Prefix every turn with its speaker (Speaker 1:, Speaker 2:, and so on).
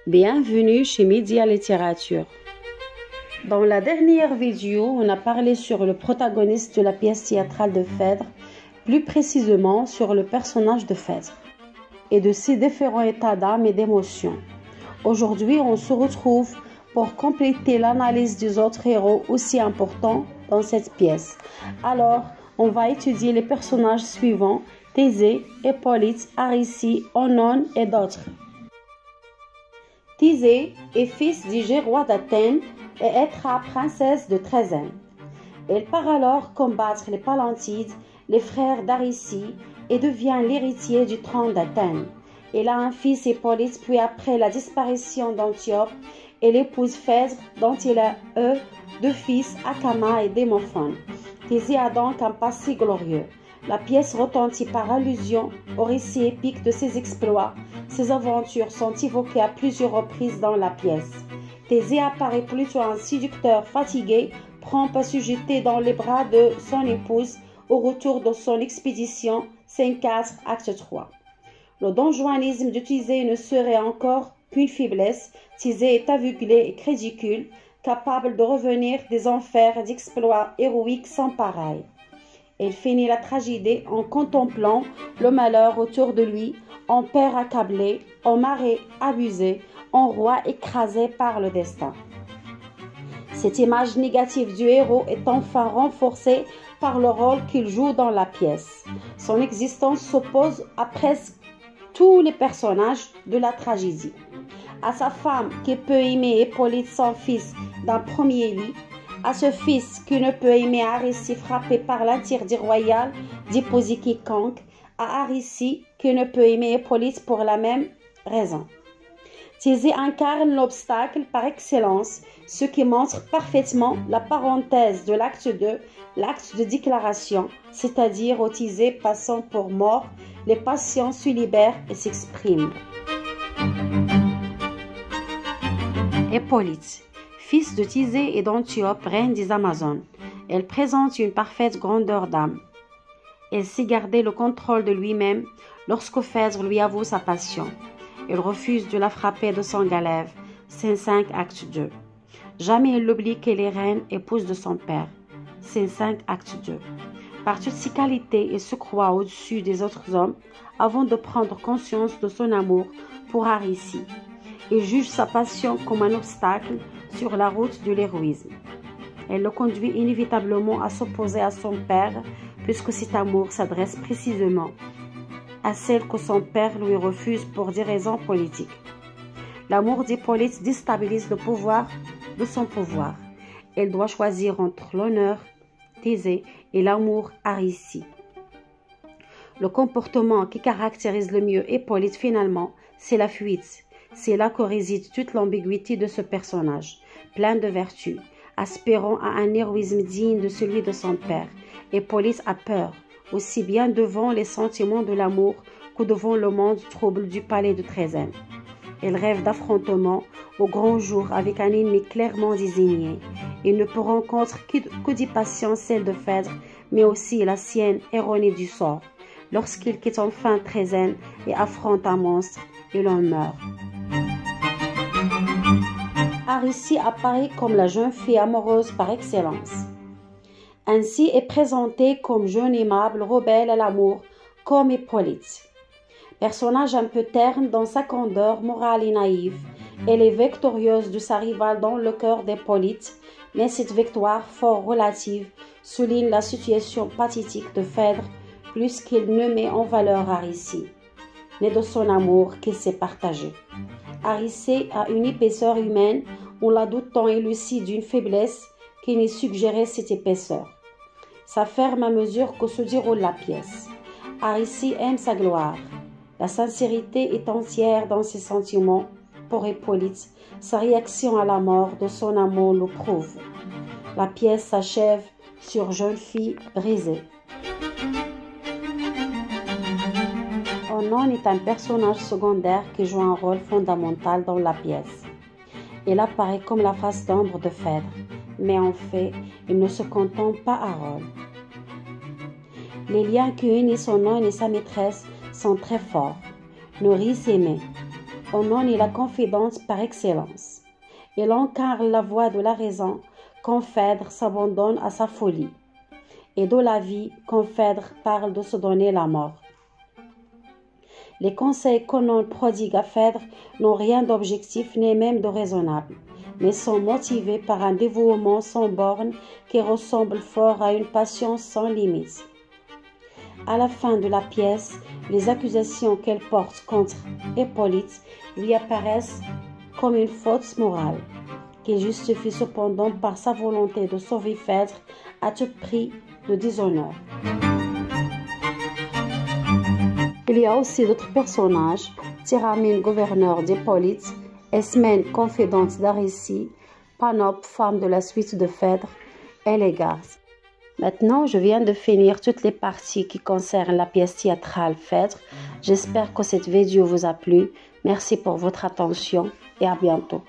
Speaker 1: Bienvenue chez Média Littérature. Dans la dernière vidéo, on a parlé sur le protagoniste de la pièce théâtrale de Phèdre, plus précisément sur le personnage de Phèdre, et de ses différents états d'âme et d'émotion. Aujourd'hui, on se retrouve pour compléter l'analyse des autres héros aussi importants dans cette pièce. Alors, on va étudier les personnages suivants: Thésée, Hippolyte, Aricie, Oenone et d'autres. Thésée est fils d'Égée, roi d'Athènes, et Hêtra, princesse de Trézène. Il part alors combattre les Palantides, les frères d'Aricie, et devient l'héritier du trône d'Athènes. Il a un fils, Hippolyte, puis après la disparition d'Antiope, il épouse Phèdre, dont il a deux fils, Acama et Démophon. Thésée a donc un passé glorieux. La pièce retentit par allusion au récit épique de ses exploits. Ses aventures sont évoquées à plusieurs reprises dans la pièce. Thésée apparaît plutôt un séducteur fatigué, prompt à se jeter dans les bras de son épouse au retour de son expédition. Scène 4, acte 3. Le donjuanisme de Thésée ne serait encore qu'une faiblesse. Thésée est aveuglé et crédicule, capable de revenir des enfers et d'exploits héroïques sans pareil. Il finit la tragédie en contemplant le malheur autour de lui, en père accablé, en mari abusé, en roi écrasé par le destin. Cette image négative du héros est enfin renforcée par le rôle qu'il joue dans la pièce. Son existence s'oppose à presque tous les personnages de la tragédie. À sa femme qui peut aimer Hippolyte, son fils d'un premier lit, à ce fils qui ne peut aimer Aricie, frappé par l'interdit royal d'épouser quiconque, à Aricie qui ne peut aimer Hippolyte pour la même raison. Thésée incarne l'obstacle par excellence, ce qui montre parfaitement la parenthèse de l'acte 2, l'acte de déclaration, c'est-à-dire où Thésée passant pour mort, les passions se libèrent et s'expriment. Hippolyte, fils de Thésée et d'Antiope, reine des Amazones. Elle présente une parfaite grandeur d'âme. Il sait garder le contrôle de lui-même lorsque Phèdre lui avoue sa passion. Il refuse de la frapper de son galève. Scène 5, acte 2. Jamais il n'oublie qu'elle est reine, épouse de son père. Scène 5, acte 2. Par toutes ses qualités, il se croit au-dessus des autres hommes avant de prendre conscience de son amour pour Aricie. Il juge sa passion comme un obstacle sur la route de l'héroïsme. Elle le conduit inévitablement à s'opposer à son père, puisque cet amour s'adresse précisément à celle que son père lui refuse pour des raisons politiques. L'amour d'Hippolyte déstabilise le pouvoir de son pouvoir. Elle doit choisir entre l'honneur, Thésée, et l'amour, Aricie. Le comportement qui caractérise le mieux Hippolyte finalement, c'est la fuite. C'est là que réside toute l'ambiguïté de ce personnage, plein de vertus, aspirant à un héroïsme digne de celui de son père. Hippolyte a peur, aussi bien devant les sentiments de l'amour que devant le monde trouble du palais de Trézène. Il rêve d'affrontement au grand jour avec un ennemi clairement désigné. Il ne peut rencontrer que des passions, celles de Phèdre, mais aussi la sienne erronée du sort. Lorsqu'il quitte enfin Trézène et affronte un monstre, il en meurt. Aricie apparaît comme la jeune fille amoureuse par excellence. Ainsi est présentée comme jeune aimable, rebelle à l'amour, comme Hippolyte. Personnage un peu terne dans sa candeur morale et naïve, elle est victorieuse de sa rivale dans le cœur d'Hippolyte, mais cette victoire fort relative souligne la situation pathétique de Phèdre plus qu'il ne met en valeur Aricie, mais de son amour qu'il s'est partagé. Aricie a une épaisseur humaine, on la doute tant élucide d'une faiblesse qui n'y suggérait cette épaisseur. S'afferme à mesure que se déroule la pièce. Aricie aime sa gloire. La sincérité est entière dans ses sentiments pour Hippolyte. Sa réaction à la mort de son amour le prouve. La pièce s'achève sur jeune fille brisée. Oenone est un personnage secondaire qui joue un rôle fondamental dans la pièce. Il apparaît comme la face d'ombre de Phèdre, mais en fait, il ne se contente pas à rôle. Les liens qui unissent Oenone et sa maîtresse sont très forts, nourrissent et aimés. Onon est la confidente par excellence. Il incarne la voix de la raison quand Phèdre s'abandonne à sa folie, et de la vie quand Phèdre parle de se donner la mort. Les conseils qu'Onon prodigue à Phèdre n'ont rien d'objectif ni même de raisonnable, mais sont motivés par un dévouement sans borne qui ressemble fort à une passion sans limite. À la fin de la pièce, les accusations qu'elle porte contre Hippolyte lui apparaissent comme une faute morale, qui justifie cependant par sa volonté de sauver Phèdre à tout prix de déshonneur. Il y a aussi d'autres personnages, Thyramine, gouverneur d'Hippolyte, Ismène, confidente d'Aricie, Panope, femme de la suite de Phèdre, et les garces. Maintenant, je viens de finir toutes les parties qui concernent la pièce théâtrale Phèdre. J'espère que cette vidéo vous a plu. Merci pour votre attention et à bientôt.